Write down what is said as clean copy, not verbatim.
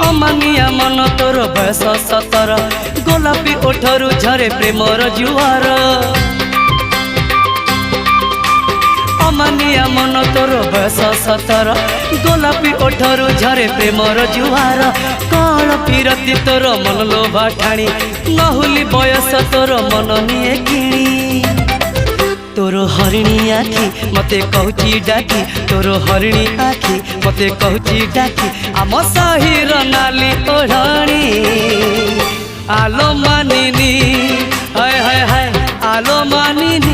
अमानिया मन तोर बयस 17 गोलापी ओठरू झरे प्रेमर जुआर अमानिया मन तोर बयस 17 गोलापी ओठरू झरे प्रेमर जुआर कल फिरती तोर मन लोभा ठाणी नहुली बयस तोर मन निये किणी तोर हरिणी आखि मते कहूची डाकी तोर हरिणी आखि मते कहूची डाकी आम साहिर नाली ओढ़णी आलो मानिनी हाय हाय हाय आलो मानिनी।